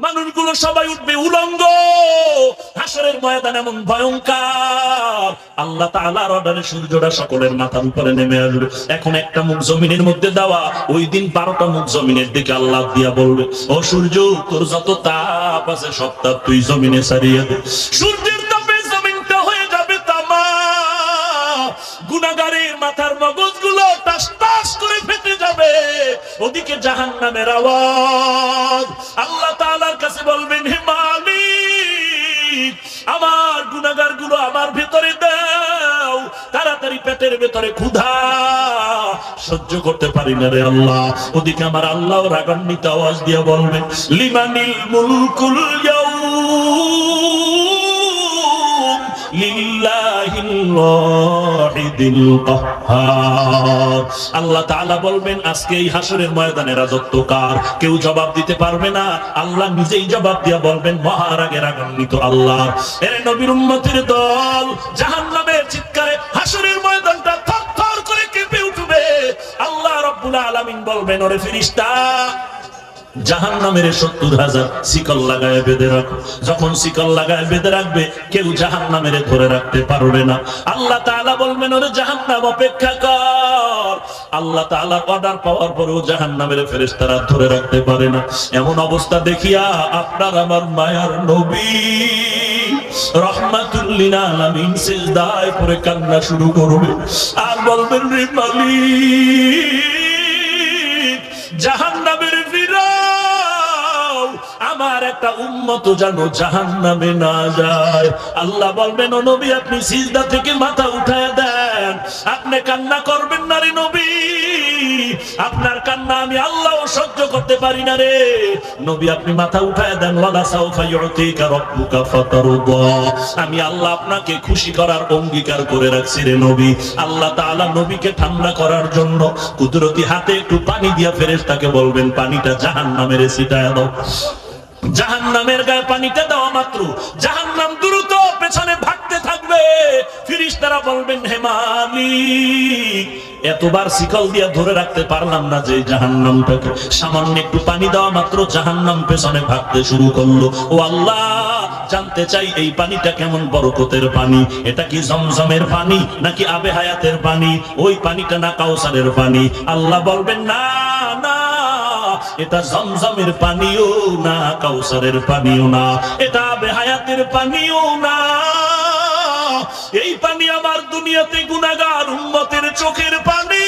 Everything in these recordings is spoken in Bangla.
মানুষগুলো সবাই উঠবে উলঙ্গ। হাসরের ময়দান এমন ভয়ঙ্কর, আল্লাহ তাআলার অর্ডারে সূর্যটা সকলের মাথার উপরে নেমে আসবে। এখন একটা মুখ জমিনের মধ্যে দেওয়া, ওই দিন 12টা মুখ জমিনের দিকে আল্লাহ দিয়া বলবে, ও সূর্য, তোর যত তাপ আছে সব তাপ তুই জমিনে ছাড়িয়ে দে। সূর্যের তাপে জমিনটা হয়ে যাবে তামা। গুনাহগারের মাথার মগজগুলো টাস টাস করে ফেটে যাবে। ওদিকে জাহান্নামের আওয়াজ। আল্লাহ তাআলার কাছে বলবেন, হে মালিক, আমার গুনাহগারগুলো আমার ভেতরে দাও, তাড়াতাড়ি পেটের ভেতরে ক্ষুধা সহ্য করতে পারি না রে আল্লাহ। ওদিকে আমার আল্লাহ রাগান্বিত আওয়াজ দিয়ে বলবেন, লিমানিল মুলকুল ইয়াউম লিল্লাহিল ওয়াহিদিল কাহ্হার। আল্লাহ তাআলা বলবেন, আজকে এই হাসরের ময়দানে রাজত্ব কার? কেউ জবাব দিতে পারবে না। আল্লাহ নিজেই জবাব দিয়ে বলবেন, মহারাগে রাগান্বিত আল্লাহ। এর নবীর উম্মতের দল জাহান্নামের চিৎকারে হাসরের ময়দানটা থরথর করে কেঁপে উঠবে। আল্লাহ রাব্বুল আলামিন বলবেন, ওরে ফেরেশতা, জাহান্নামের 70,000 শিকল লাগায় বেঁধে রাখো। যখন শিকল লাগায় বেঁধে রাখবে, কেউ জাহান্নামের ধরে রাখতে পারবে না। আল্লাহ তাআলা বলবেন, ওরে জাহান্নাম অপেক্ষা কর। আল্লাহ তাআলার অর্ডার পাওয়ার পরেও জাহান্নামের ফেরেশতারা ধরে রাখতে পারে না। এমন অবস্থা দেখিয়া আপনার আমার মায়ার নবী রাহমাতুল লিল আলামিন সিজদায় পড়ে কান্না শুরু করবে আর বলবেন, রে মালিক, জাহান্নামের আমার একটা উম্মত যেন জাহান্নামে না যায়। আল্লাহ বলবেন, ও নবী, আপনি সিজদা থেকে মাথা উঠায় দেন। আপনি কান্না করবেন না রে নবী, আপনার কান্না আমি আল্লাহ সহ্য করতে পারি না রে নবী। আপনি মাথা উঠায় দেন। ওয়ালা সাউফা ইউতিকা রাব্বুকা ফাতারদা। আমি আল্লাহ আপনাকে খুশি করার অঙ্গীকার করে রাখছি রে নবী। আল্লাহ তাআলা নবীকে ঠান্ডা করার জন্য কুদরতি হাতে একটু পানি দিয়া ফেরেশতাকে বলবেন, পানিটা জাহান্নামের ছিটায় দাও। জাহান্নামের গায়ে পানিটা দেওয়া মাত্র জাহান্নাম দ্রুত পেছনে ভাগতে থাকবে। ফেরেশতারা বলবেন, হে মালিক, এতবার শিকল দিয়ে ধরে রাখতে পারলাম না যে জাহান্নামটাকে। সামান্য একটু পানি দেওয়া মাত্র জাহান্নাম পেছনে ভাগতে শুরু করলো। ও আল্লাহ, জানতে চাই এই পানিটা কেমন বরকতের পানি? এটা কি জমজমের পানি নাকি আবে হায়াতের পানি? ওই পানিটা না কাউসারের পানি? আল্লাহ বলবেন, না না, এটা জমজমের পানিও না, কাউসারের পানিও না, এটা আবে হায়াতের পানিও না। এই পানি আমার দুনিয়াতে গুনাহগার উম্মতের চোখের পানি।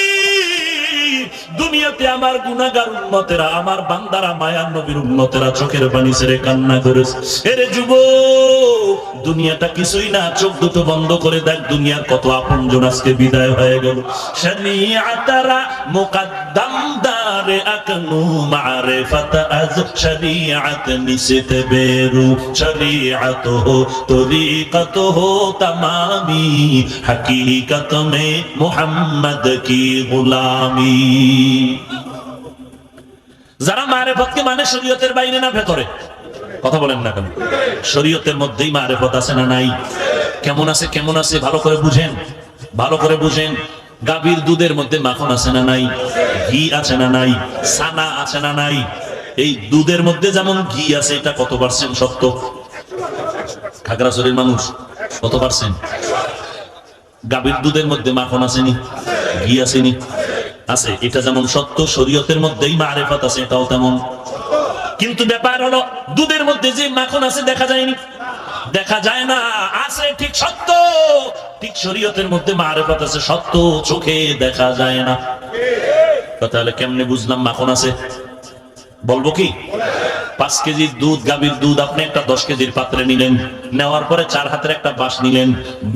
দুনিয়াতে আমার গুনাহগার উম্মতেরা, আমার বান্দারা, মায়ার নবীর উম্মতেরা চোখের পানি ছেড়ে কান্না করেছে। এরে যুবক, দুনিয়াটা কিছুই না, চোখ দুটো বন্ধ করে দেখ, দুনিয়ার কত আপনজন আজকে বিদায় হয়ে গেল। শরিয়াতারা মুকদ্দম দারে আকনু মারিফাত আজ শরিয়াত নিসতে বেরু শরিয়াতুহু তরিকাতুহু তমামি হकीकत में মুহাম্মদ কি গোলামি। যারা মারিফতকে মানে শরীয়তের বাইরে না ভেতরে? কথা বলেন না কেন? শরীয়তের মধ্যেই মারিফত আছে না নাই? কেমন আছে কেমন আছে ভালো করে বুঝেন, ভালো করে বুঝেন। গাভীর দুধের মধ্যে মাখন আছে না নাই? ঘি আছে না নাই? ছানা আছে না নাই? এই দুধের মধ্যে যেমন ঘি আছে, এটা কত পার্সেন্ট সত্য? খাগড়াছড়ির মানুষ কত পার্সেন্ট? গাভীর দুধের মধ্যে মাখন আসেনি, ঘি আসেনি? আছে। এটা যেমন সত্য, শরীয়তের মধ্যেই মারিফত আছে, এটাও তেমন। কিন্তু ব্যাপার হলো, দুধের মধ্যে যে মাখন আছে দেখা যায়নি, দেখা যায় না, আছে ঠিক সত্য। ঠিক শরীয়তের মধ্যে মারিফত আছে, সত্য, চোখে দেখা যায় না। তাহলে কেমনে বুঝলাম মাখন আছে? বলবো কি? 5 কেজির দুধ, গাভীর দুধ আপনি একটা 10 কেজির পাত্রে নিলেন, নেওয়ার পরে 4 হাতের একটা বাঁশ নিলেন,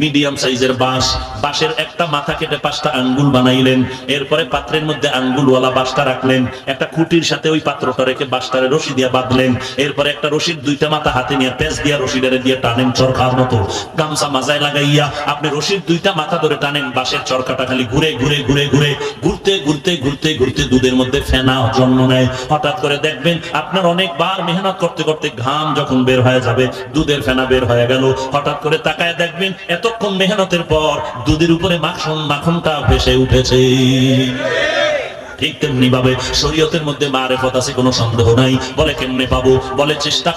মিডিয়াম সাইজের বাঁশ। বাঁশের একটা মাথা কেটে 5টা আঙ্গুল বানাইলেন। এরপরে পাত্রের মধ্যে আঙ্গুলওয়ালা বাঁশটা রাখলেন, একটা খুঁটির সাথে ওই পাত্রটা রেখে বাঁশটারে রশি দিয়ে বাঁধলেন। এরপরে একটা রশির 2টা মাথা হাতে নিয়ে পেঁচ দিয়ে রশিটারে দিয়ে টানেন চরকার মতো। গামছা মাজায় লাগাইয়া আপনি রশির 2টা মাথা ধরে টানেন, বাঁশের চরকাটা খালি ঘুরে ঘুরে ঘুরে ঘুরে ঘুরতে ঘুরতে ঘুরতে ঘুরতে দুধের মধ্যে ফেনা জন্ম নেয়। হঠাৎ করে দেখবেন আপনার অনেকবার মেহনত করতে করতে ঘাম যখন বের হয়ে যাবে, দুধের ফেনা বের হয়ে গেল। হঠাৎ করে তাকায় দেখবেন এতক্ষণ মেহনতের পর দুধের উপরে মাখনটা ভেসে উঠেছে। ঠিক তেমনি ভাবে শরীয়তের মধ্যে মারেফত আছে, কোনো সন্দেহ নাই। বলে কেমনে পাবো? বলে চেষ্টা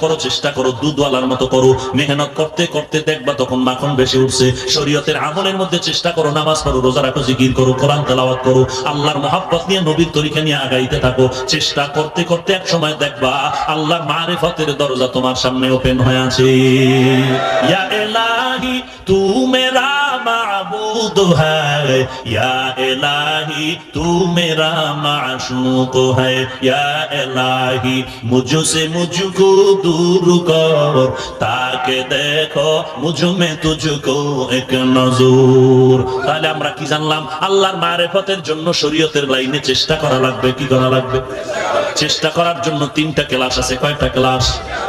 করো, দুধওয়ালার মতো করো, মেহনত করতে করতে দেখবা তখন মাখন বেশি উঠছে। শরীয়তের আমলের মধ্যে চেষ্টা করো, নামাজ পড়ো, রোজা রাখো, জিকির করো, কোরআন তেলাওয়াত করো, আল্লাহর মহব্বত নিয়ে, নবীর তরিকা নিয়ে আগাইতে থাকো। চেষ্টা করতে করতে এক সময় দেখবা আল্লাহর মারেফতের দরজা তোমার সামনে ওপেন হয়ে আছে। ইয়া ইলাহি তু মেরা মাবুদ হ্যায়, ইয়া ইলাহি তু মেরা মাশূক হ্যায়, ইয়া ইলাহি মুঝসে মুঝকো দূর কর, তাকে দেখো মুঝ মে তুঝকো এক নজর। তাহলে আমরা কি জানলাম? আল্লাহর মারেফতের জন্য শরীয়তের লাইনে চেষ্টা করা লাগবে। কি করা লাগবে? চেষ্টা করার জন্য 3টা ক্লাস আছে। কয়টা ক্লাস?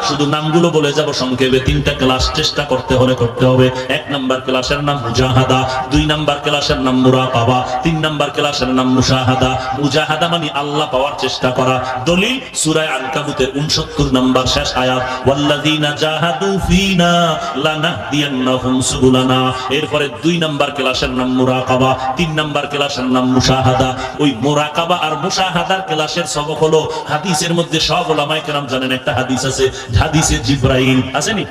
শুধু নামগুলো বলে যাব সংক্ষেপে। 3টা ক্লাস চেষ্টা করতে হলে করতে হবে। 1 নাম্বার ক্লাসের নাম মুজাহাদা, 2 নাম্বার ক্লাসের নাম মুরাকাবা, 3 নাম্বার ক্লাসের নাম মুশাহাদা। মুজাহাদা মানে আল্লাহ পাওয়ার চেষ্টা করা। দলিল সূরা আনকাবুতের 69 নাম্বার শেষ আয়াত, ওয়াল্লাযীনা জাহাদু ফীনা লানাহদিয়ান্নাহুম সুবুলানা। এরপরে 2 নাম্বার ক্লাসের নাম মুরাকাবা, 3 নাম্বার ক্লাসের নাম মুশাহাদা। ওই মুরাকাবা আর মুশাহাদার ক্লাসের সবক হলো হাদিসের মধ্যে সব উলামায়ে কেরাম জানেন একটা হাদিস আছে, হাদিসে জিবরাইল। আসেনি?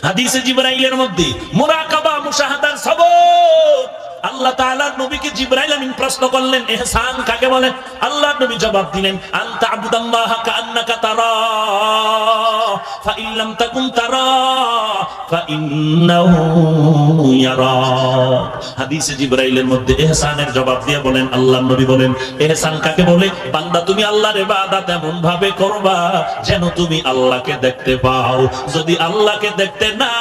হাদিসে জিবরাইলের মধ্যে মুরাকাবা মুশাহাদার সবক। আল্লাহ তাআলা নবীকে জিবরাইল আমিন প্রশ্ন করলেন, ইহসান কাকে বলে? আল্লাহ নবী জবাব দিলেন, আনতা আবুদাল্লাহ কাআন্নাকা তারা ফা ইন লাম তাকুন তারা ফা ইন্নাহু ইয়ারা। হাদিসে জিবরাইলের মধ্যে ইহসানের জবাব দিয়ে বলেন, আল্লাহ নবী বলেন, ইহসান কাকে বলে? বান্দা তুমি আল্লাহর ইবাদত এমন ভাবে করবা যেন তুমি আল্লাহকে দেখতে পাও। যদি আল্লাহকে দেখতে না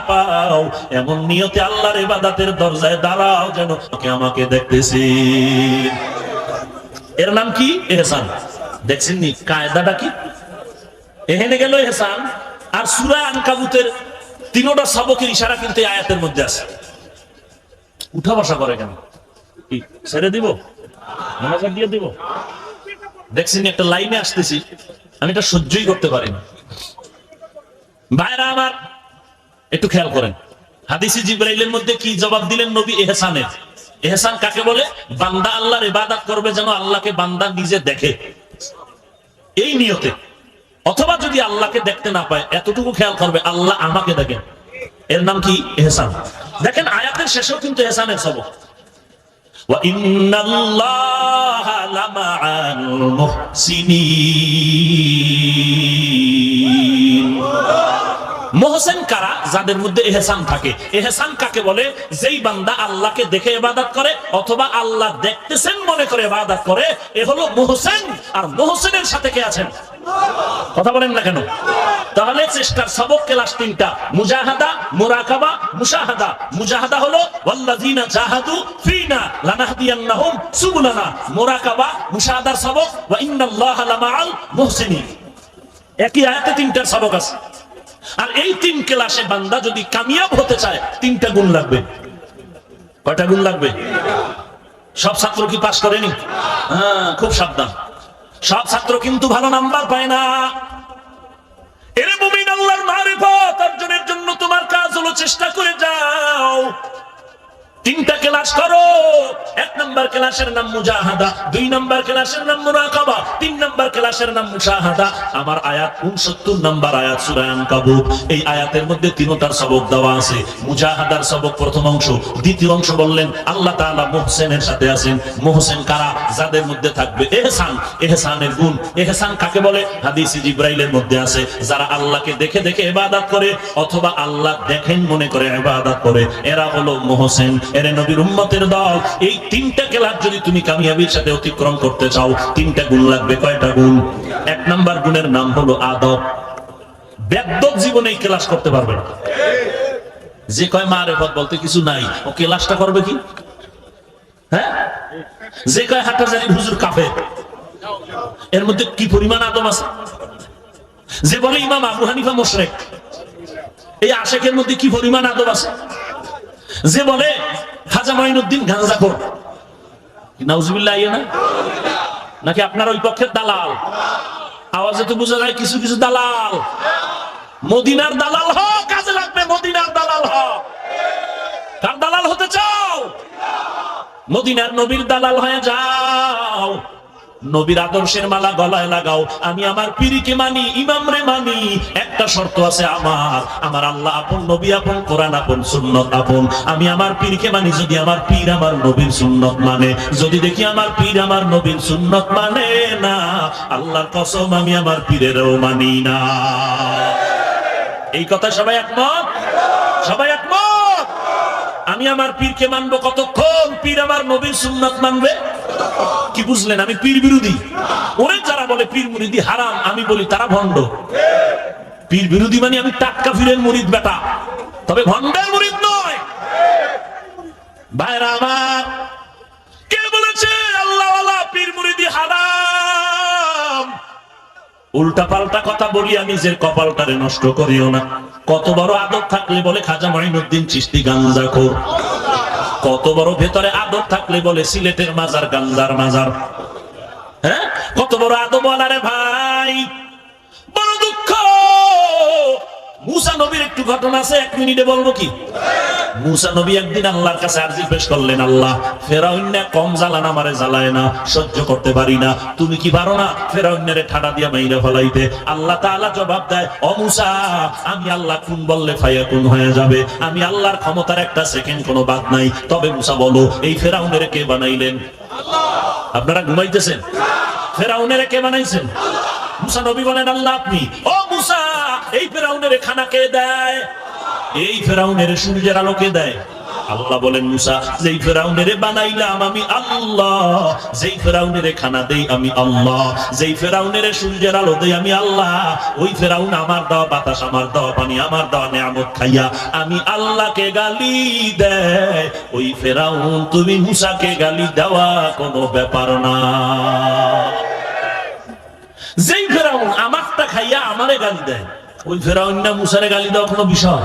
পাও, এমন নিয়তে আল্লাহর ইবাদতের দরজায় দাঁড়াও যেন আমাকে দেখতেছি। এর নাম কি? ইহসান। দেখছেন নি কায়দাটা কি? এখানে গেল ইহসান। আর সূরা আনকাবুতের 3টা সবকের ইশারা কিন্তু আয়াতের মধ্যে আছে। উঠা বসা করে কেন? কি ছেড়ে দিব? মনোযোগ দিয়ে দিব? দেখছেন একটা লাইনে আসতেছি, আমি এটা সহ্যই করতে পারি না। ভাইরা আমার একটু খেয়াল করেন, হাদিসে জিবরাইলের মধ্যে কি জবাব দিলেন নবী ইহসানের? ইহসান কাকে বলে? বান্দা আল্লাহর ইবাদত করবে যেন আল্লাহকে বান্দা নিজে দেখে, এই নিয়তে। অথবা যদি আল্লাহকে দেখতে না পায়, এতটুকু খেয়াল করবে আল্লাহ আমাকে দেখেন। এর নাম কি? ইহসান। দেখেন আয়াতের শেষেও কিন্তু ইহসানের সবক, ওয়া ইন্নাল্লাহা লামাআল মুহসিনিন। মুহসিন কারা? যাদের মধ্যে ইহসান থাকে। ইহসান কাকে বলে? যেই বান্দা আল্লাহকে দেখে ইবাদত করে অথবা আল্লাহ দেখতেছেন মনে করে ইবাদত করে, এ হলো মুহসিন। আর মুহসিনের সাথে কে আছেন? কথা বলেন না কেন? তাহলে চেষ্টার সবক ক্লাস 3টা, মুজাহাদা, মুরাকাবা, মুশাহাদা। মুজাহাদা হলো ওয়াল্লাযীনা জাহাদু ফীনা লানাহদিয়ান্নাহুম সুবুলানা। মুরাকাবা মুশাহাদার সবক ওয়া ইন্নাল্লাহা লামাআল মুহসিনিন। একই আয়াতে 3টার সবক আছে। আর এই 3 ক্লাসে বান্দা যদি কামিয়াব হতে চায় 3টা গুণ লাগবে। কয়টা গুণ লাগবে? সব ছাত্র কি পাস করেনি? হ্যাঁ, খুব সাবধান। সব ছাত্র কিন্তু ভালো নাম্বার পায় না। এর মুমিন আল্লাহর মারিফত অর্জনের জন্য তোমার কাজ হলো চেষ্টা করে যাও। 3টা ক্লাস করো। 1 নাম্বার ক্লাসের নাম মুজাহাদা, 2 নাম্বার ক্লাসের নাম মুরাকাবা, 3 নাম্বার ক্লাসের নাম মুশাহাদা। আমার আয়াত 69 নাম্বার আয়াত সূরা আনকাবুত। এই আয়াতের মধ্যে 3টার সবক দেওয়া আছে। মুজাহাদার সবক প্রথম অংশ, দ্বিতীয় অংশ বললেন আল্লাহ তাআলা মুহসিনের সাথে আছেন। মুহসিন কারা? যাদের মধ্যে থাকবে ইহসান। ইহসানের গুণ। ইহসান কাকে বলে? হাদিসে জিবরাইলের মধ্যে আছে, যারা আল্লাহকে দেখে দেখে ইবাদত করে অথবা আল্লাহ দেখেন মনে করে ইবাদত করে, এরা হলো মুহসিন। এর নবীর উম্মতের দল। এই 3টা ক্লাস যদি তুমি কামিয়াবির সাথে অতিক্রম করতে চাও, 3টা গুণ লাগবে। কয়টা গুণ? 1 নাম্বার গুণের নাম হলো আদব। বেদ্যপ জীবনে এই ক্লাস করতে পারবে না। যে কয় মারেফত বলতে কিছু নাই, ও ক্লাসটা করবে কি? হ্যাঁ, যে কয় হাটাজারির হুজুর কাফের, এর মধ্যে কি পরিমাণ আদব আছে? যে বলে ইমাম আবু হানিফা মুশরিক, এই আশেকের মধ্যে কি পরিমাণ আদব আছে? যে বলে খাজা মাইনুদ্দিন গাঁজাখোর, নাউজুবিল্লাহ, ইয়ে না নাকি আপনার ওই পক্ষের দালাল? আওয়াজে তো বোঝা যায় কিছু কিছু দালাল। মদিনার দালাল হও, কাজে লাগবে। মদিনার দালাল হও। কার দালাল হতে চাও? মদিনার নবীর দালাল হয়ে যাও, নবীর আদর্শের মালা গলায় লাগাও। আমি আমার পীরকে মানি, ইমামরে মানি, একটা শর্ত আছে আমার আল্লাহ আপন, নবী আপন, কোরআন আপন, সুন্নত আপন। আমি আমার পীরকে মানি যদি আমার পীর আমার নবীর সুন্নত মানে। যদি দেখি আমার পীর আমার নবীর সুন্নত মানে না, আল্লাহর কসম আমি আমার পীরেরও মানি না। এই কথা সবাই একমত? সবাই একমত? আমি আমার পীরকে মানবো কতক্ষণ পীর আমার নবীর সুন্নাত মানবে। কি বুঝলেন? আমি পীর বিরোধী। ওরে যারা বলে পীর মুরিদি হারাম, আমি বলি তারা ভণ্ড। পীর বিরোধী মানে আমি টাটকা পীরের মুরিদ বেটা, তবে ভণ্ডের মুরিদ নয়। ভাইরা আমার, কে বলেছে আল্লাহওয়ালা পীর মুরিদি হারাম? উল্টা পাল্টা কথা বলিয়া নিজের কপালটারে নষ্ট করিও না। কত বড় আদব থাকলে বলে খাজা মঈনুদ্দিন চিশতি গাঞ্জাখোর, কত বড় ভেতরে আদব থাকলে বলে সিলেটের মাজার গাঞ্জার মাজার। হ্যাঁ, কত বড় আদব রে ভাই। বড় দুঃখ। মুসা নবীর একটু ঘটনা আছে, 1 মিনিটে বলবো কি? মুসা নবী একদিন আল্লাহর কাছে আরজি পেশ করলেন, আল্লাহ ফেরাউন কম জ্বালান আমারে জ্বালায় না, সহ্য করতে পারি না, তুমি কি পারো না ফেরাউনের ঠাডা দিয়া মাইরা ফলাইতে? আল্লাহ তাআলা জবাব দেয়, ও মুসা, আমি আল্লাহ কোন বললে ফায়াকুন হয়ে যাবে, আমি আল্লাহর ক্ষমতার একটা সেকেন্ড কোনো বাদ নাই। তবে মুসা বলো, এই ফেরাউনের কে বানাইলেন? আপনারা ঘুমাইতেছেন? ফেরাউনের কে বানাইছেন? মুসা নবী বলেন, আল্লাহ আপনি। ও মুসা, এই ফেরাউনের খানা কে দেয়? এই ফেরাউনের সূর্যের আলো কে দেয়? আল্লাহ বলেন, মুসা, যেই ফেরাউনের বানাইলাম আমি আল্লাহ, যেই ফেরাউনের খানা দেই আমি আল্লাহ, যেই ফেরাউনের সূর্যের আলো দেই আমি আল্লাহ, ওই ফেরাউন আমার দেওয়া বাতাস, আমার দেওয়া পানি, আমার দেওয়া নিয়ামত খাইয়া আমি আল্লাহকে গালি দেয়। ওই ফেরাউন তুমি মুসাকে গালি দেওয়া কোনো ব্যাপার না। যেই ফেরাউন আমারটা খাইয়া আমারে গালি দেয়, ওই ফেরাউন না মুসারে গালি দেওয়া কোনো বিষয়?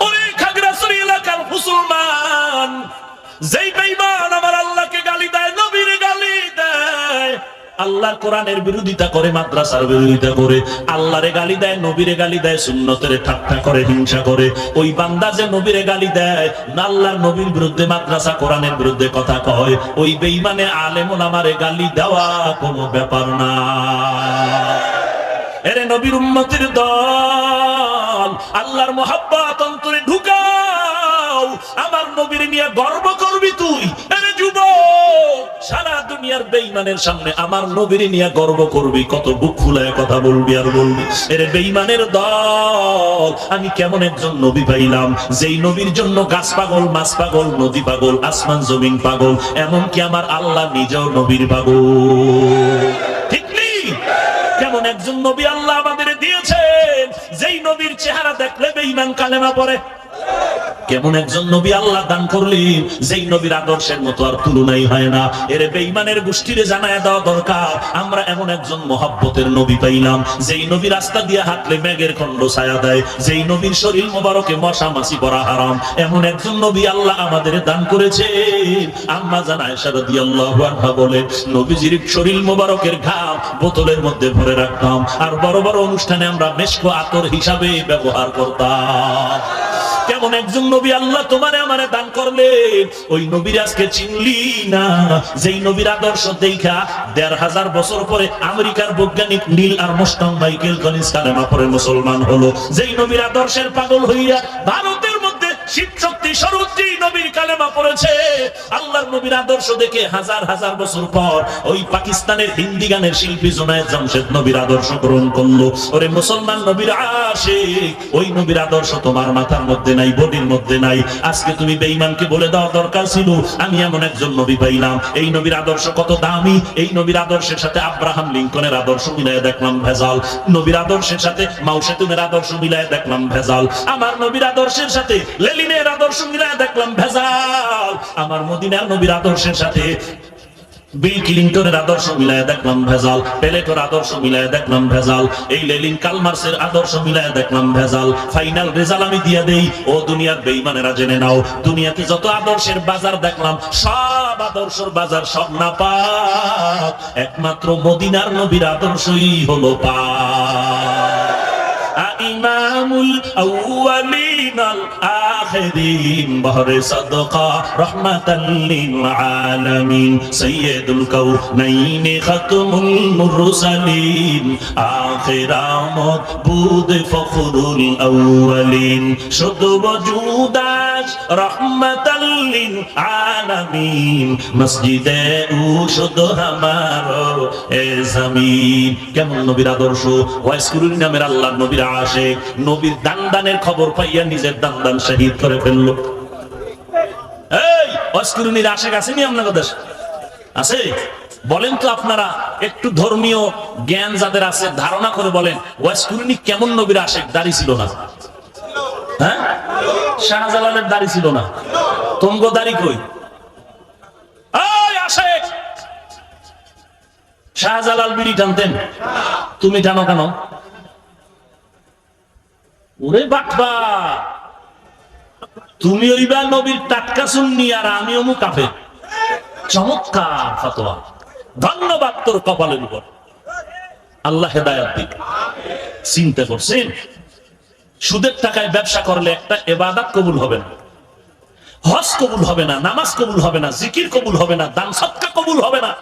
ওরে খাগড়াছড়ি এলাকার মুসলমান, যেই বেঈমান আমার আল্লাহকে গালি দেয়, নবীরে গালি দেয়, আল্লাহর কোরআনের বিরোধিতা করে, মাদ্রাসার বিরোধিতা করে, আল্লাহরে গালি দেয়, নবীরে গালি দেয়, সুন্নতের ঠাট্টা করে, হিংসা করে, ওই বান্দা যে নবীরে গালি দেয়, আল্লাহর নবীর বিরুদ্ধে, মাদ্রাসা কোরআনের বিরুদ্ধে কথা কয়, ওই বেঈমানে আলেম ওলামারে গালি দেওয়া কোনো ব্যাপার না। এরে নবীর উম্মতের দল, আল্লাহর মোহাব্বত অন্তরে ঢুকাও, আমার নবীর নিয়ে গর্ব করবি তুই। এরে যুবক, সারা দুনিয়ার বেঈমানের সামনে আমার নবীর নিয়ে গর্ব করবি, কত বুক ফুলায় কথা বলবি আর বলবি। এরে বেঈমানের দল, আমি কেমন একজন নবী পাইলাম, যেই নবীর জন্য গাছ পাগল, মাছ পাগল, নদী পাগল, আসমান জমিন পাগল, এমনকি আমার আল্লাহ নিজেও নবীর পাগল। ঠিক নেই? কেমন একজন নবী আল্লাহ আমাদের দিয়েছেন, যেই নবীর চেহারা দেখলে বেঈমান কালেমা পড়ে। কেমন একজন নবী আল্লাহ দান করলেন, যেই নবীর আদর্শের মতো আর তুলনাই হয় না। এর বেঈমানের গোষ্ঠীরে জানায় দেওয়া দরকার, আমরা এমন একজন মহব্বতের নবী পাইলাম, যেই নবী রাস্তা দিয়ে হাঁটলে মেঘের খণ্ড ছায়া দেয়, যেই নবীর শরীর মোবারকে মশা মাছি পড়া হারাম, এমন একজন নবী আল্লাহ আমাদের দান করেছে। আম্মা জান আয়েশা রাদিয়াল্লাহু আনহা বলে, নবীজির শরীর মোবারকের ঘাম বোতলের মধ্যে ভরে রাখতাম, আর বড় বড় অনুষ্ঠানে আমরা মেশকো আতর হিসাবে ব্যবহার করতাম। কেমন একজন নবী আল্লাহ তোমারে আমারে দান করলেন, ওই নবীর আজকে চিনলি না, যেই নবীর আদর্শ দেখা ১৫০০ বছর পরে আমেরিকার বৈজ্ঞানিক নীল আর্মস্ট্রং মাইকেল কলিন্স কালেমা পড়ে মুসলমান হলো, যেই নবীর আদর্শের পাগল হইয়া ভারতের মধ্যে শিবশক্তি সরোজি নবীর কালেমা পড়েছে। আল্লাহর নবীর আদর্শ দেখে হাজার হাজার বছর পর ওই পাকিস্তানের হিন্দি গানের শিল্পী জুনায়েদ জামশেদ নবীর আদর্শ গ্রহণ করলো। ওরে মুসলমান নবীর আশিক, ওই নবীর আদর্শ তোমার মাথার মধ্যে নাই, বডির মধ্যে নাই। আজকে তুমি বেঈমানকে বলে দেওয়া দরকার ছিল, আমি এমন একজন নবী পাইলাম, এই নবীর আদর্শ কত দামি, এই নবীর আদর্শের সাথে আব্রাহাম লিঙ্কনের আদর্শ মিলায় দেখলাম ভেজাল, নবীর আদর্শের সাথে মাও সেতুমের আদর্শ মিলায় দেখলাম ভেজাল, আমার নবীর আদর্শের সাথে লেনিনের আদর্শ মিলায় দেখলাম ভেজাল, আমার মদিনার নবীর আদর্শের সাথে বিল ক্লিনটনের আদর্শ মিলায় দেখলাম ভেজাল, পেলেটোর আদর্শ মিলায় দেখলাম ভেজাল, এই লেনিন কালমার্সের আদর্শ মিলায় দেখলাম ভেজাল। ফাইনাল রেজাল্ট আমি দিয়ে দেই, ও দুনিয়ার বেঈমানেরা জেনে নাও, দুনিয়াতে যত আদর্শের বাজার দেখলাম, সব আদর্শের বাজার সব না পাক, একমাত্র মদিনার নবীর আদর্শই হলো পাক। আর ইমামুল আউয়ালিন আল আখিরিন বহরে সাদকা রাহমাতাল লিল আলামিন সাইয়্যিদুল কাউনাইন খাতমুল মুরসালিন আখিরামত বুদ ফখরুল আউয়ালিন শুধু ওজুদাস রাহমাতাল লিল আলামিন মসজিদে ও শুধু আমারো এ জমিন। কেমন নবীর আদর্শ! ওয়াইসকুরুন নামের আল্লাহ নবীর আশিক, নবীর দান-দানের খবর পাইয়া নিজের দান শহীদ করে ফেললো। এই ওয়াইসকুরুনির আশিক আসেনি আপনাদের দেশে? আছে? বলেন তো আপনারা, একটু ধর্মীয় জ্ঞান যাদের আছে ধারণা করে বলেন, ওয়াইসকুরুনি কেমন নবীর আশিক? দাড়ি ছিল না? হ্যাঁ, শাহজালালের দাড়ি ছিল না? তোমগো দাড়ি কই? আশিক শাহজালাল বিড়ি টানতেন, তুমি টানো কেন? ওরে বাবা, তুমি ওইবা নবীর টাটকা সুন্নি আর আমি অমুক কাফের। চমৎকার ফতোয়া, ধন্যবাদ তোর কপালের উপর, আল্লাহ হেদায়েত দিক। চিন্তা করছেন সুদের টাকায় ব্যবসা করলে একটা ইবাদত কবুল হবে না, হজ কবুল হবে না, নামাজ কবুল হবে না, জিকির কবুল হবে না, দান সদকা কবুল হবে না।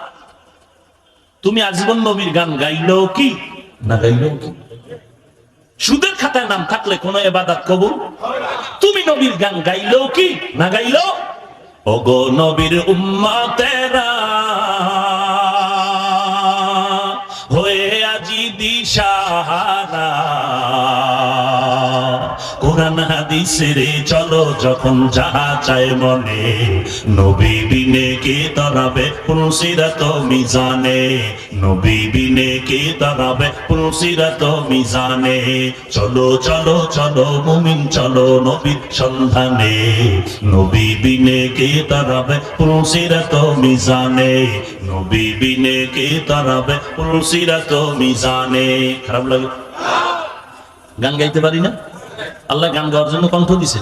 তুমি আজীবন নবীর গান গাইলেও কি না গাইলেও কি, সুদের খাতায় নাম থাকলে কোন ইবাদত কবুল? তুমি নবীর গান গাইলেও কি না গাইলেও, ওগো নবীর উম্মতেরা হয়ে আজি দিশাহারা, কোরআন হাদিসের চলো যখন যাহা চায় মনে, নবী বিনে কে তরাবে পুলসিরাত মিজানে, নবী বিনে কে তরাবে পুলসিরাত মিজানে। চলো চলো চলো মুমিন চলো নবীর সন্ধানে, নবী বিনে কে তরাবে পুলসিরাত মিজানে, নবী বিনে কে তরাবে পুলসিরাত মিজানে। খারাপ লাগে? গান গাইতে পারি না? আল্লাহ গান গাওয়ার জন্য কণ্ঠ দিছে।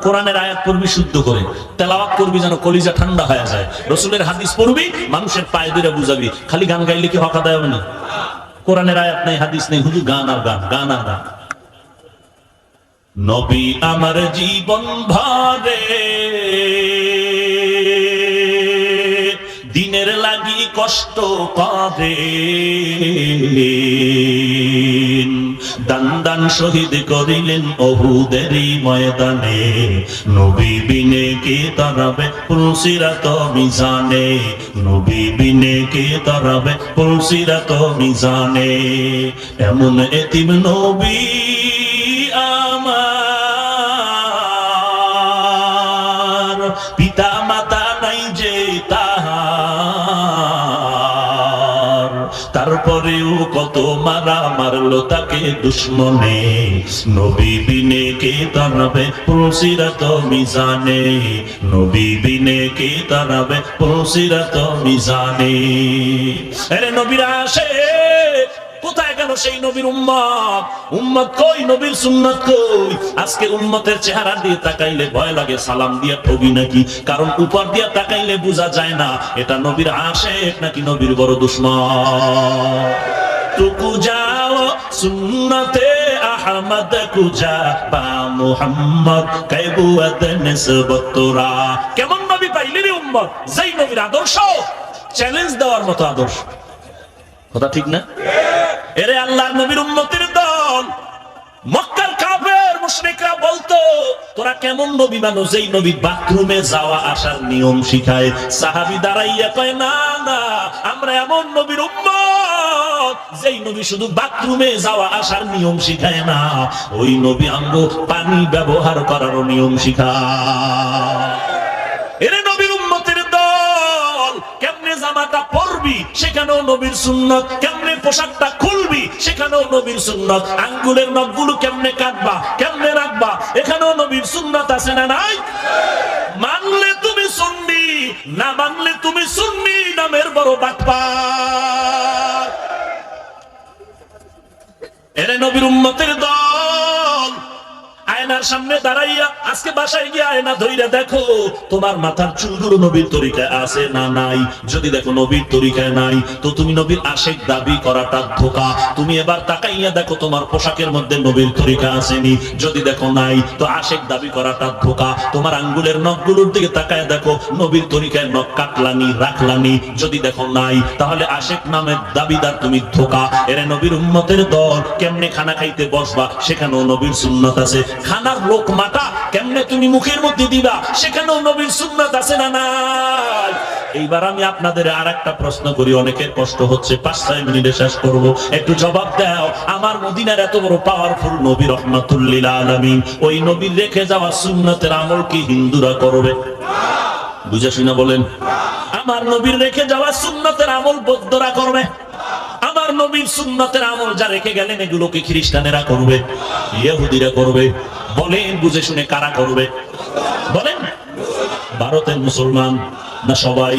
কোরআনের আয়াত পড়বি শুদ্ধ করে, তেলাওয়াত করবি যেন কলিজা ঠান্ডা হয়ে যায়, রসুলের হাদিস পড়বি মানুষের পায়ে ধরে বুঝাবি। খালি গান গাইলে কি হক আদায় হবে না? কোরআনের আয়াত নেই, হাদিস নেই, শুধু গান আর গান, গান আর গান। নবী আমার জীবন ভরে দিনের লাগি কষ্ট করে, দান দান শহীদ করিলেন উহুদেরই ময়দানে, নবী বিনে কে তরাবে পুলসিরাত মিজানে, নবী বিনে কে তরাবে পুলসিরাত মিজানে। এমন এতিম নবী আমার, পিতা মাতা নাই যে তাহার, তারপরেও কত মারা মারলো তাকে দুশ্মনে, নবী বিনে কে তরাবে পুলসিরাত মিজানে, নবী বিনে কে তরাবে পুলসিরাত মিজানে। আরে নবীর আশিক কোথায় গেল সেই নবীর উম্মত? উম্মত কই? নবীর সুন্নাত কই? আজকে উম্মতের চেহারা দিয়ে তাকাইলে ভয় লাগে, সালাম দিয়ে ঠগি নাকি, কারণ উপর দিয়ে তাকাইলে বোঝা যায় না এটা নবীর আশিক নাকি নবীর বড় দুশমন। টুকু যাও সুন্নতে আহমদ কুজা বা মুহাম্মদ কাইবুয়াত নিসবত তোরা। কেমন নবী পাইলি রে উম্মত? যেই নবীর আদর্শ চ্যালেঞ্জ দেওয়ার মতো আদর্শ। কথা ঠিক না? এরে আল্লাহর নবীর উম্মতের দল, মক্কার কাফের মুশরিকরা বলতো তোরা কেমন নবী মানো যেই নবী বাথরুমে যাওয়া আসার নিয়ম শিখায়। সাহাবী দাঁড়াইয়া কয় না না, আমরা এমন নবীর উম্মত যেই নবী শুধু বাথরুমে যাওয়া আসার নিয়ম শিখায় না, ওই নবী আমগো পানি ব্যবহার করারও নিয়ম শিখায়। এরে নবীর উম্মতের দল, কেমনে জামাটা পরবি সেখানেও নবীর সুন্নাত, কেমনে পোশাকটা খুলবি সেখানেও নবীর সুন্নাত, আঙ্গুলের নখগুলো কেমনে কাটবা কেমনে রাখবা এখানেও নবীর সুন্নাত আছে না নাই? মানলে তুমি সুন্নি, না মানলে তুমি সুন্নি নামের বড় বাটপার। এরে নবীর উম্মতের দল, আয় আয়নার সামনে দাঁড়াইয়া আজকে বাসায় গিয়ে আয়না ধইরা দেখো তোমার মাথার চুলগুলো নবীর তরিকায় আছে না নাই। যদি দেখো নবীর তরিকায় নাই, তো তুমি নবীর আশিক দাবি করাটা ধোঁকা। তুমি এবার তাকাইয়া দেখো তোমার পোশাকের মধ্যে নবীর তরিকা আসেনি। যদি দেখো নাই, তো আশিক দাবি করাটা ধোঁকা। তোমার আঙ্গুলের নখগুলোর দিকে তাকায় দেখো নবীর তরিকায় নখ কাটলানি রাখলানি। যদি দেখো নাই, তাহলে আশিক নামের দাবিদার তুমি ধোঁকা। এরে নবীর উম্মতের দল, কেমনে খানা খাইতে বসবা সেখানেও নবীর সুন্নাত আছে। খানার লোকমাটা কেমনে তুমি মুখের মধ্যে দিবা সেখানেও নবীর সুন্নাত আছে না নাই। এইবার আমি আপনাদের আর একটা প্রশ্ন করি, অনেকের কষ্ট হচ্ছে, 5-6 মিনিটে শেষ করব, একটু জবাব দাও। আমার মদিনার এত বড় পাওয়ারফুল নবী রহমাতুল লিল আলামিন, ওই নবীর রেখে যাওয়া সুন্নাতের আমল কি হিন্দুরা করবে? বুঝা শুনা বলেন। আমার নবীর রেখে যাওয়া সুন্নাতের আমল বৌদ্ধরা করবে। আমার নবীর সুন্নাতের আমল যা রেখে গেলেন এগুলো কি খ্রিস্টানেরা করবে, ইহুদিরা করবে? বলেন বুঝে শুনে কারা করবে? বলেন। ভারতের মুসলমান না সবাই?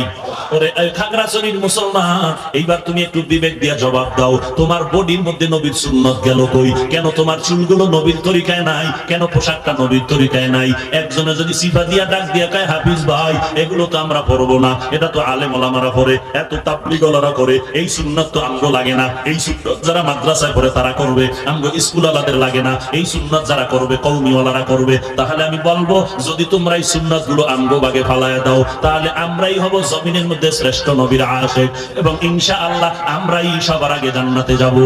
ওরে খাগড়াছড়ির মুসলমান, এইবার তুমি একটু বিবেক দিয়া জবাব দাও, তোমার বডির মধ্যে নবীর সুন্নত গেল কই? কেন তোমার চুলগুলো নবীর তরিকায় নাই? কেন পোশাকটা নবীর তরিকায় নাই? একজনে যদি সিফা দিয়া ডাক দিয়া কয় হাফিজ ভাই এগুলো তো আমরা পড়বো না, এটা তো আলেম ওলামারা পড়ে, এত তাবলীগওয়ালারা করে, এই সুন্নত তো আমগো লাগে না। এই সুন্নত যারা মাদ্রাসায় পড়ে তারা করবে, আমগো স্কুলওয়ালাদের লাগে না। এই সুন্নত যারা করবে কওমিওয়ালারা করবে। তাহলে আমি বলবো, যদি তোমরা এই সুন্নত গুলো আমগো বাগে ফালায় দাও, তাহলে আমরাই হব জমিনের মধ্যে শ্রেষ্ঠ নবীর আশিক, এবং ইনশাআল্লাহ আমরাই সবার আগে জান্নাতে যাব।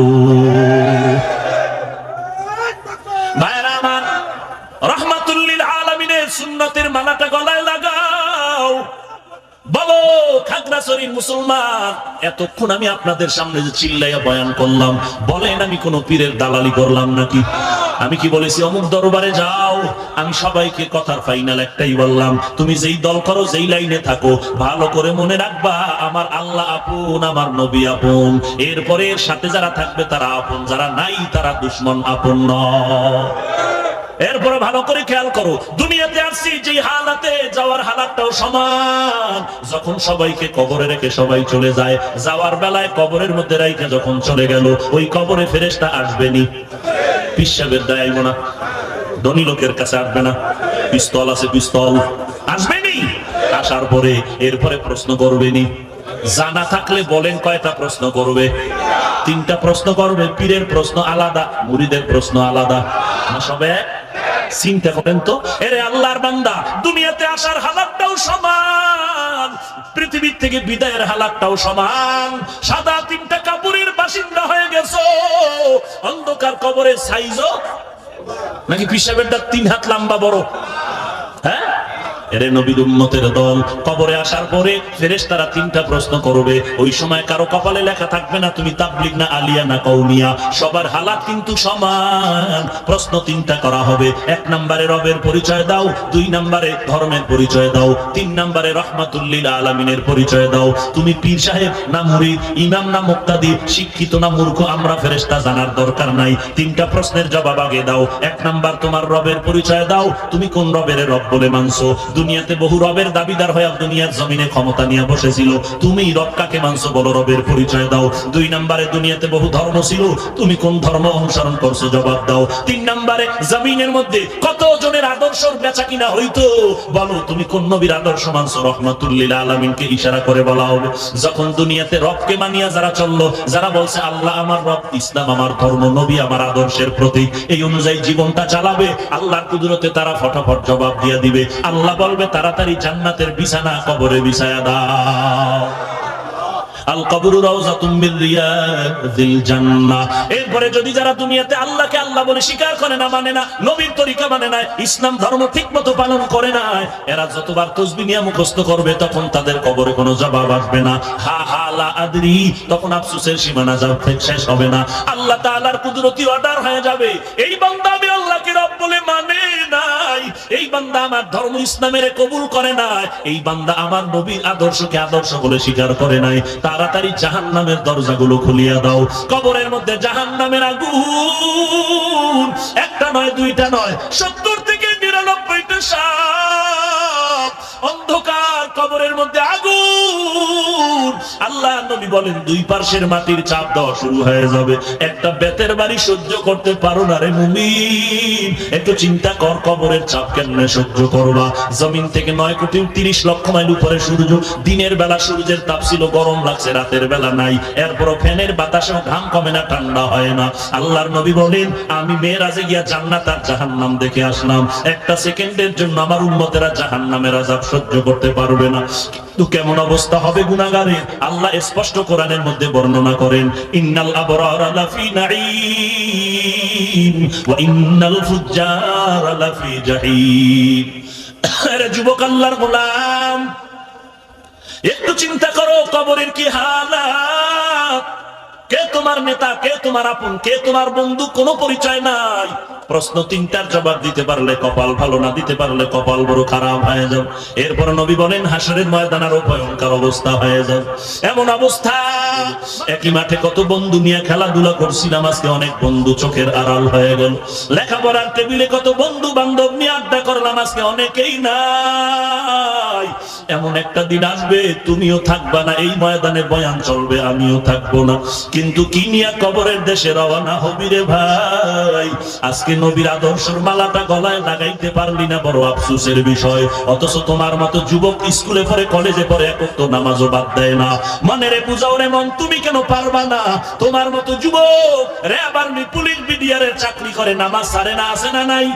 ভাইরা আমার, রাহমাতুল লিল আলামিনের সুন্নতের মালাটা গলায় লাগাও। বলো খাগড়াছড়ির মুসলমান, এতক্ষণ আমি আপনাদের সামনে যে চিল্লাইয়া বয়ান করলাম, বলেন আমি কোন পীরের দালালি করলাম নাকি? আমি কি বলেছি অমুক দরবারে যাও? আমি সবাইকে কথার ফাইনাল একটাই বললাম, তুমি যেই দল করো, যেই লাইনে থাকো, ভালো করে মনে রাখবা আমার আল্লাহ আপন, আমার নবী আপন। এরপরে এর সাথে যারা থাকবে তারা আপন, যারা নাই তারা দুশমন, আপন নয়। এরপরে ভালো করে খেয়াল করো, দুনিয়াতে আসছি যে হালাতে, যাওয়ার হালাতটাও সমান। যখন সবাইকে কবরে রেখে সবাই চলে যায়, যাওয়ার বেলায় কবরের মধ্যে রাইখা যখন চলে গেল, ওই কবরে ফেরেশতা আসবেনি। পিসাবের দায় না, ধনী লোকের কাছে আসবে না, পিস্তল আছে পিস্তল আসবেনি। আসার পরে এরপরে প্রশ্ন করবেনি। জানা থাকলে বলেন কয়টা প্রশ্ন করবে? 3টা প্রশ্ন করবে। পীরের প্রশ্ন আলাদা, মুরিদের প্রশ্ন আলাদা, না সবে? চিন্তা করেন তো, এরে আল্লাহর বান্দা, দুনিয়াতে আসার হালাতটাও সমান, পৃথিবীর থেকে বিদায়ের হালাতটাও সমান। সাদা 3টা কাপড়ের বাসিন্দা হয়ে গেছো, অন্ধকার কবরের সাইজও নাকি পিসাবেরটা 3 হাত লম্বা বড়? হ্যাঁ, এরে নবীর উম্মতের দল, কবরে আসার পরে ফেরেশতারা 3টা প্রশ্ন করবে। ওই সময় কারো কপালে লেখা থাকবে না তুমি তাবলীগ না আলিয়া না কওমিয়া, সবার হালাত কিন্তু সমান। প্রশ্ন 3টা করা হবে। 1 নম্বরে রবের পরিচয় দাও, 2 নম্বরে ধর্মের পরিচয় দাও, 3 নম্বরে রাহমাতুল লিল আলামিনের পরিচয় দাও। তুমি পীর সাহেব না মুরিদ, ইমাম না মুক্তাদি, শিক্ষিত না মূর্খ, আমরা ফেরেশতা জানার দরকার নাই। 3টা প্রশ্নের জবাব আগে দাও। 1 নম্বর তোমার রবের পরিচয় দাও, তুমি কোন রবের রব বলে মানছো? দুনিয়াতে বহু রবের দাবিদার হয়ে দুনিয়ার জমিনে ক্ষমতা নিয়ে বসেছিল, তুমি রব কাকে মানছো বলো, রবের পরিচয় দাও। 2 নম্বরে দুনিয়াতে বহু ধর্ম ছিল, তুমি কোন ধর্ম অনুসরণ করছো জবাব দাও। 3 নম্বরে জমিনের মধ্যে কত জনের আদর্শের বেচা কিনা হইতো, বলো তুমি কোন নবীর আদর্শ মানছো? রাহমাতুল লিল আলামিনকে ইশারা করে বলা হবে। যখন দুনিয়াতে রবকে মানিয়া যারা চললো, যারা বলছে আল্লাহ আমার রব, ইসলাম আমার ধর্ম, নবী আমার আদর্শের প্রতীক, এই অনুযায়ী জীবনটা চালাবে, আল্লাহর কুদরতে তারা ফটাফট জবাব দিয়ে দিবে। আল্লাহ বলবে তাড়াতাড়ি জান্নাতের বিছানা কবরে বিছায়া দাও। আল কবরু রাউযাতুম মিন রিয়াদিল জান্নাহ। এরপরে যদি যারা দুনিয়াতে আল্লাহকে আল্লাহ বলে স্বীকার করে না, মানে না, নবীর তরিকা মানে না, ইসলাম ধর্ম ঠিকমতো পালন করে না, এরা যতবার তাসবিহ নিয়ে মুখস্থ করবে তখন তাদের কবরে কোনো জবাব আসবে না। হা হা লা আদরি, তখন আফসোসের সীমানা শেষ হবে না। আল্লাহ তাআলার কুদরতি অর্ডার হয়ে যাবে, এই বান্দা আমি আল্লাহকে রব বলে মানে নাই, এই বান্দা আমার ধর্ম ইসলামের কবুল করে নাই, এই বান্দা আমার নবীর আদর্শকে আদর্শ বলে স্বীকার করে নাই, তাড়াতাড়ি জাহান্নামের দরজাগুলো খুলিয়া দাও। কবরের মধ্যে জাহান্নামের আগুন একটা নয়, 2টা নয়, 70 থেকে 99টা সাপ। অন্ধকার কবরের মধ্যে আগুন, আল্লাহ নবী বলেন দুই পার্শ্বের মাটির চাপ দেওয়া শুরু হয়ে যাবে। একটা বেতের বাড়ি সহ্য করতে পারো না রে মুমিন, একটু চিন্তা কর কবরের চাপ কেমনে সহ্য করবা। জমিন থেকে 9,30,00,000 মাইল উপরে সূর্য, দিনের বেলা সূর্যের তাপ ছিল, গরম লাগছে, রাতের বেলা নাই, এরপরও ফ্যানের বাতাসেও ঘাম কমে না, ঠান্ডা হয় না। আল্লাহর নবী বলেন আমি মেরাজে গিয়া জান্নাত আর জাহান্নাম দেখে আসলাম, একটা সেকেন্ডের জন্য আমার উম্মতেরা জাহান্নামের আযাব সহ্য করতে পারবে না। কিন্তু কেমন অবস্থা হবে গুনাহগারের, আল্লাহ স্পষ্ট কোরআনের মধ্যে বর্ণনা করেন, ইন্নাল আবরারা লাফি নাঈম ওয়া ইন্নাল ফুজ্জারা লাফি জাহিম। আরে যুবক আল্লাহর গোলাম, একটু চিন্তা করো কবরের কি হালাত। কে তোমার নেতা, কে তোমার আপন, কে তোমার বন্ধু, কোনো পরিচয় নাই। প্রশ্ন তিনটার জবাব দিতে পারলে কপাল ভালো, না দিতে পারলে কপাল বড় খারাপ হয়ে যাও। এরপর নবী বলেন হাসরের ময়দান আরো ভয়ঙ্কর অবস্থা হয়ে যাও। এমন অবস্থা, একই মাঠে কত বন্ধু নিয়ে খেলাধুলা করছিলাম, আজকে অনেক বন্ধু চোখের আড়াল হয়ে গেল। লেখাপড়ার টেবিলে কত বন্ধু বান্ধব নিয়ে আড্ডা করলাম, আজকে অনেকেই নাই। এমন একটা দিন আসবে তুমিও থাকবা না, এই ময়দানে বয়ান চলবে, আমিও থাকবো না। কিন্তু কি নিয়ে কবরের দেশে রওনা হবি রে ভাই? আজকে নবীর আদর্শের মালাটা গলায় লাগাইতে পারলি না, বড় আফসোসের বিষয়। অথচ তোমার মতো যুবক স্কুলে পড়ে, কলেজে পড়ে, এক ওয়াক্ত নামাজও বাদ দেয় না। মনে রে বুঝাও রে মন, তুমি কেন পারবা না? তোমার মতো যুবক র্যাব আর্মি পুলিশ বিডিআরের চাকরি করে, নামাজ ছাড়ে না, আছে না নাই?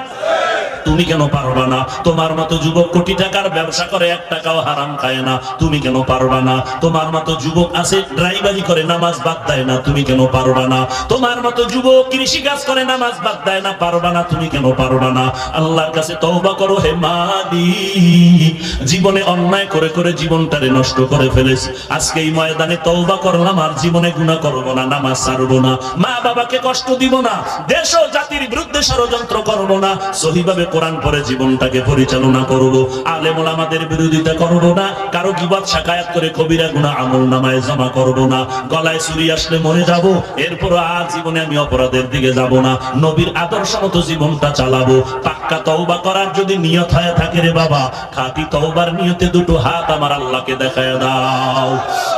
তুমি কেন পারবা না? তোমার মতো যুবক কোটি টাকার ব্যবসা করে, 1 টাকাও হারাম খায় না, তুমি কেন পারবা না? তোমার মতো যুবক আছে ড্রাইভারি করে, নামাজ বাদ দেয় না, তুমি কেন পারবা না? তোমার মতো যুবক কৃষি কাজ করে, নামাজ বাদ দেয় না, পারবা না, তুমি কেন পারবা না? আল্লাহর কাছে তওবা করো হে মালিক। জীবনে অন্যায় করে করে জীবনটারে নষ্ট করে ফেলেছি, আজকে এই ময়দানে তওবা করলাম, আর জীবনে গুনাহ করব না, নামাজ ছাড়বো না, মা বাবাকে কষ্ট দিব না, দেশ ও জাতির বিরুদ্ধে ষড়যন্ত্র করব না, সহিভাবে কোরআন পড়ে জীবনটাকে পরিচালনা করব, আলেম ওলামাদের বিরোধিতা করব না, কারো গীবত শাকায়াত করে কবিরা গুনাহ আমলনামায় জমা করব না, গলায় ছুরি আসলে মরে যাব, এরপর আর জীবনে আমি অপরাধের দিকে যাব না, নবীর আদর্শ মতো জীবনটা চালাবো। পাক্কা তওবা করার যদি নিয়ত হয়ে থাকে রে বাবা, খাঁটি তওবার নিয়তে দুটো হাত আমার আল্লাহকে দেখায় দাও।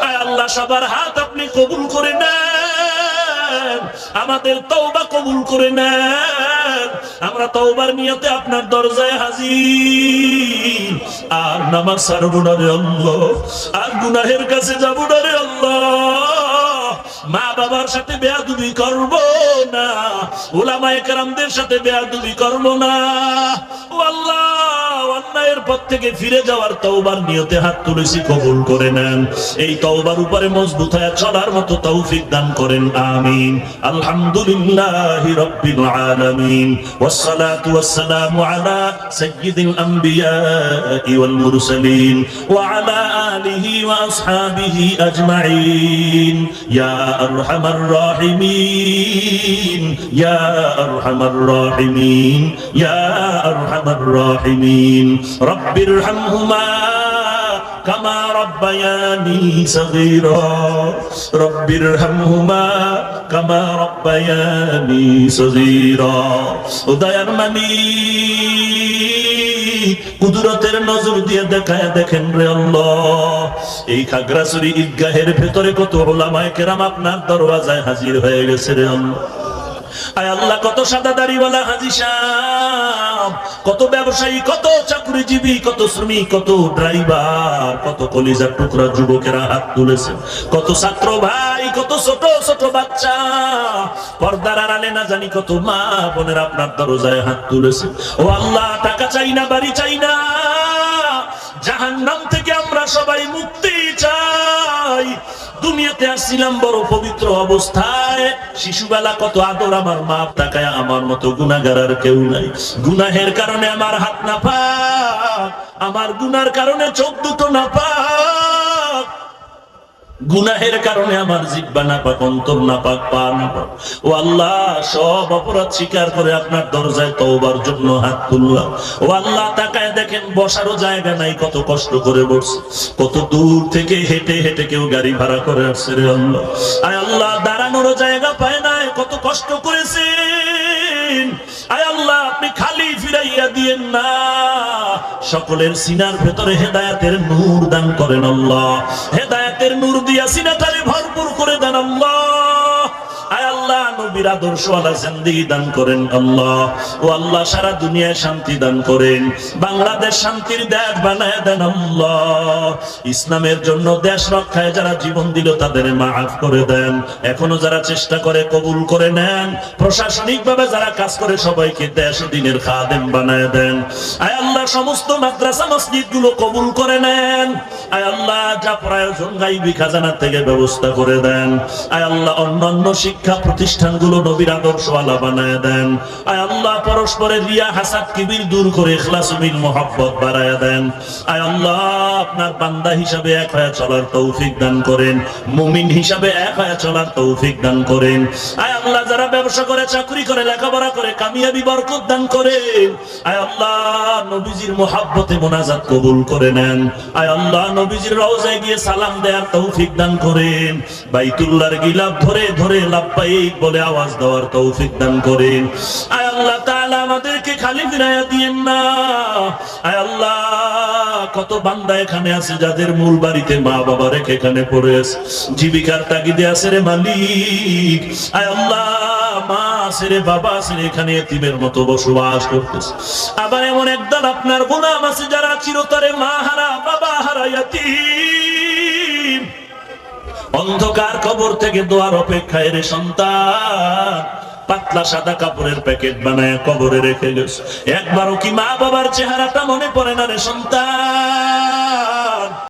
আয় আল্লাহ, সবার হাত আপনি কবুল করে নেন, আমাদের তওবা কবুল করে নেন। আমরা তওবার নিয়তে আপনার দরজায় হাজির, আর নামাজ ছাড়বো না রে আল্লাহ, আর গুনাহের কাছে যাবো না রে আল্লাহ, মা বাবার সাথে বেয়াদবি করব না, উলামায়ে কেরামদের সাথে বেয়াদবি করব না। ও আল্লাহ, অন্যায়ের পথ থেকে ফিরে যাওয়ার তওবার নিয়তে হাত তুলেছি, কবুল করে নেন। এই তওবার উপরে মজবুত হয়ে চলার মতো তৌফিক দান করেন, আমিন। আলহামদুলিল্লাহি রাব্বিল আলামিন, ওয়াসসালাতু ওয়াসসালামু আলা সাইয়্যিদিল আমবিয়াই ওয়াল মুরসালিন ওয়া আলা আলিহি ওয়া আসহাবিহি আজমাইন। ইয়া আরহামার রাহিমিন, ইয়া আরহামার রাহিমিন, ইয়া আরহামার রাহিমিন। রব্বিরহামহুমা কামা রব্বায়ানি সগীরা, রব্বিরহামহুমা কামা রব্বায়ানি সগীরা। ও দয়ার মালিক, কুদরতের নজর দিয়ে দেখায় দেখেন রে আল্লাহ, এই খাগড়াছড়ি ঈদগাহের ভেতরে কত উলামায়ে কেরাম আপনার দরওয়াজায় হাজির হয়ে গেছে রে আল্লাহ। আয় আল্লাহ, কত সাদা দাড়িওয়ালা হাজী সাহেব, কত ব্যবসায়ী, কত চাকরিজীবী, কত শ্রমিক, কত ড্রাইভার, কত কলিজার টুকরা যুবকেরা হাত তুলেছে, কত ছাত্র ভাই, কত ছোট ছোট বাচ্চা, পর্দার আড়ালে না জানি কত মা বোনের আপনার দরজায় হাত তুলেছে। ও আল্লাহ, টাকা চাই না, বাড়ি চাই না, জাহান্নাম থেকে আমরা সবাই মুক্তি চাই। দুনিয়াতে আসছিলাম বড় পবিত্র অবস্থায়, শিশুবেলা কত আদর, আমার মা তাকায়, আমার মতো গুনাহগার আর কেউ নাই। গুনাহের কারণে আমার হাত না পাক, আমার গুনার কারণে চোখ দুটো না পাক, গুনাহের কারণে আমার জিহ্বা না পাক, অন্তর না পাক, পা না পাক। ও আল্লাহ, সব অপরাধ স্বীকার করে আপনার দরজায় তওবার জন্য হাত তুললাম। ও আল্লাহ, তাকায় দেখেন বসারও জায়গা নাই, কত কষ্ট করে বসছে, কত দূর থেকে হেঁটে হেঁটে কেউ গাড়ি ভাড়া করে আসছে রে আল্লাহ। আয় আল্লাহ, দাঁড়ানোরও জায়গা পায় না, কত কষ্ট করেছেন। আয় আল্লাহ, আপনি খালি ফিরাইয়া দিয়েন না, সকলের সিনার ভেতরে হেদায়েতের নূর দান করেন আল্লাহ। হেদায়েতের নূর দিয়া সিনাটারে ভরপুর করে দেন আল্লাহ। আয় আল্লাহ, নবীর আদর্শওয়ালা জিন্দেগি দান করেন আল্লাহ। ও আল্লাহ, সারা দুনিয়ায় শান্তি দান করেন, বাংলাদেশ শান্তির দেশ বানায় দেন আল্লাহ। ইসলামের জন্য দেশ রক্ষায় যারা জীবন দিল তাদের মাফ করে দেন, এখনো যারা চেষ্টা করে কবুল করে নেন, প্রশাসনিক ভাবে যারা কাজ করে সবাইকে দেশ ও দিনের খাদেম বানায় দেন। আয় আল্লাহ, সমস্ত মাদ্রাসা মসজিদ গুলো কবুল করে নেন। আয় আল্লাহ, যা প্রয়োজন গাইবি খাজানা থেকে ব্যবস্থা করে দেন। আয় আল্লাহ, অন্যান্য শিক্ষা প্রতিষ্ঠানগুলো নবীর আদর্শওয়ালা বানায় দেন। আয় আল্লাহ, পরস্পরের রিয়া হাসাদ কিবির দূর করে ইখলাস ও মিল মোহাব্বত বাড়ায় দেন। আয় আল্লাহ, আপনার বান্দা হিসাবে এক হয়ে চলার তৌফিক দান করেন, মুমিন হিসাবে এক হয়ে চলার তৌফিক দান করেন। আয় আল্লাহ, যারা ব্যবসা করে, চাকরি করে, লেখাপড়া করে, কামিয়াবি বরকত দান করেন। আয় আল্লাহ, নবীজির মোহাব্বতে মোনাজাত কবুল করে নেন। আয় আল্লাহ, নবীজির রওজায় গিয়ে সালাম দেওয়ার তৌফিক দান করেন। বাইতুল্লাহর গিলাফ ধরে ধরে লাব্বাইক বলে আওয়াজ দেওয়ার তৌফিক দান করেন। আয় আল্লাহ তাআলা, আমাদেরকে খালি ফিরাইয়া দিয়েন না। আয় আল্লাহ, কত বান্দা এখানে আছে যাদের মূল বাড়িতে মা বাবা রেখে এখানে পড়ে আছে, জীবিকার তাগিদে আছে রে মালিক। আয় আল্লাহ, মা আছে রে, বাবা আছে রে, এখানে এতিমের মতো বসবাস করতেছে। আবার এমন একদল আপনার গোলাম আছে যারা চিরতরে মা হারা, বাবা হারা, ইয়াতীম, অন্ধকার কবর থেকে দোয়ার অপেক্ষায় রে সন্তান পাতলা সাদা কাপড়ের প্যাকেট বানায় কবরে রেখে গেছে। একবারও কি মা বাবার চেহারাটা মনে পড়ে না রে সন্তান?